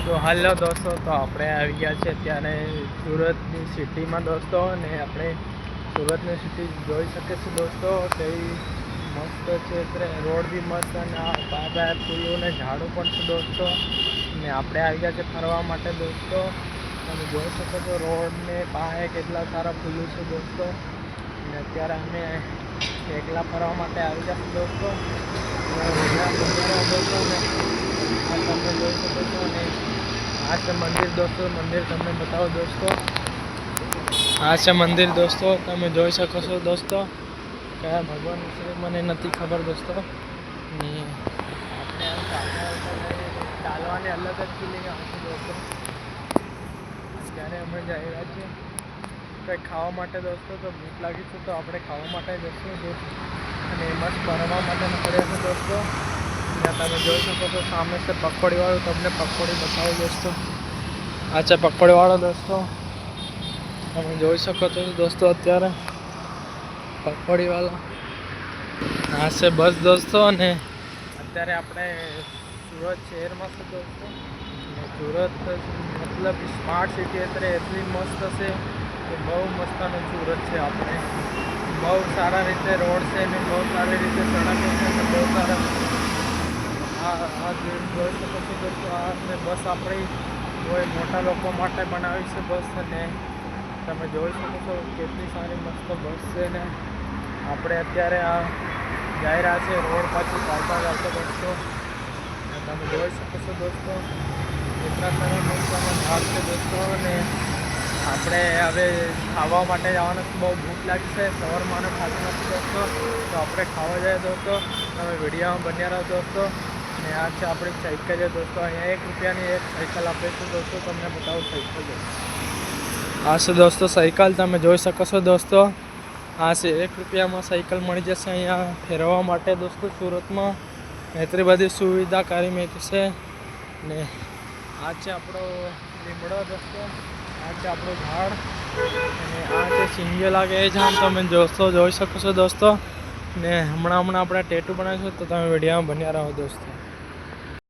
તો હાલો દોસ્તો, તો આપણે આવી ગયા છે અત્યારે સુરતની સિટીમાં દોસ્તો, અને આપણે સુરતની સિટી જોઈ શકીએ છીએ દોસ્તો. કેવી મસ્ત છે, એટલે રોડ બી મસ્ત, અને આ બહાર ફૂલો ને ઝાડો પણ છે દોસ્તો. ને આપણે આવી ગયા છે ફરવા માટે દોસ્તો. તમે જોઈ શકો છો રોડને પાસે કેટલા સારા ફૂલો છે દોસ્તો. અને અત્યારે અમે એકલા ફરવા માટે આવી ગયા છે દોસ્તો. તમે જોઈ શકો છો. અને આ છે મંદિર દોસ્તો. મંદિર તમને બતાવો દોસ્તો. આ છે મંદિર દોસ્તો, તમે જોઈ શકો છો દોસ્તો. કયા ભગવાન વિશે મને નથી ખબર દોસ્તો. ને આપણે ચાલવાની અલગ જ ફિલિંગ આવશે દોસ્તો. અત્યારે અમે જઈ રહ્યા છીએ કંઈક ખાવા માટે દોસ્તો. તો ભૂખ લાગી છે, તો આપણે ખાવા માટે જઈશું અને મસ્ત ફરવા માટે નીકળ્યા છે દોસ્તો. તમે જોઈ શકો છો સામે છે પકોડીવાળું. તમને પકોડી બતાવો દોસ્તો. આ છે પકોડીવાળો દોસ્તો. તમે જોઈ શકો છો દોસ્તો. અત્યારે પકોડીવાળો આ છે બસ દોસ્તો. અને અત્યારે આપણે સુરત શહેરમાં છે દોસ્તો. અને સુરત મતલબ સ્માર્ટ સિટી અત્યારે એટલી મસ્ત છે કે બહુ મસ્તનું સુરત છે. આપણે બહુ સારા રીતે રોડ છે ને બહુ સારી રીતે સડકો છે ને બહુ સારા જોઈ શકો છો દોસ્તો. આ બસ આપણી કોઈ મોટા લોકો માટે બનાવી છે બસ. અને તમે જોઈ શકો છો કેટલી સારી મસ્ત બસ છે. ને આપણે અત્યારે આ જઈ રહ્યા છે રોડ પાછું ચાલતા દોસ્તો. તમે જોઈ શકો છો દોસ્તો કેટલા સારા મસ્તમાં ઝાડ છે દોસ્તો. અને આપણે હવે ખાવા માટે જવાનું બહુ ભૂખ લાગી છે. સવારમાં ખાતું નથી દોસ્તો, તો આપણે ખાવા જઈએ દોસ્તો. તમે વિડીયોમાં બન્યા રહો દોસ્તો. ને આ છે આપણી સાયકલ છે દોસ્તો. અહીંયા 1 રૂપિયાની એક સાયકલ આપે છે દોસ્તો. તમને બતાવું સાયકલ છે. આ છે દોસ્તો સાયકલ. તમે જોઈ શકો છો દોસ્તો. આ છે 1 રૂપિયામાં સાયકલ મળી જશે અહીંયા ફેરવવા માટે દોસ્તો. સુરતમાં એટલી બધી સુવિધા કરી મેકી છે. ને આ છે આપણો લીમડો દોસ્તો. આ છે આપણું ઝાડ. અને આ છે સિંગે લાગે એ ઝાડ. તમે દોસ્તો જોઈ શકો છો દોસ્તો. ને હમણાં આપણે ટેટુ બનાવીશું, તો તમે વિડીયોમાં બન્યા રહો દોસ્તો.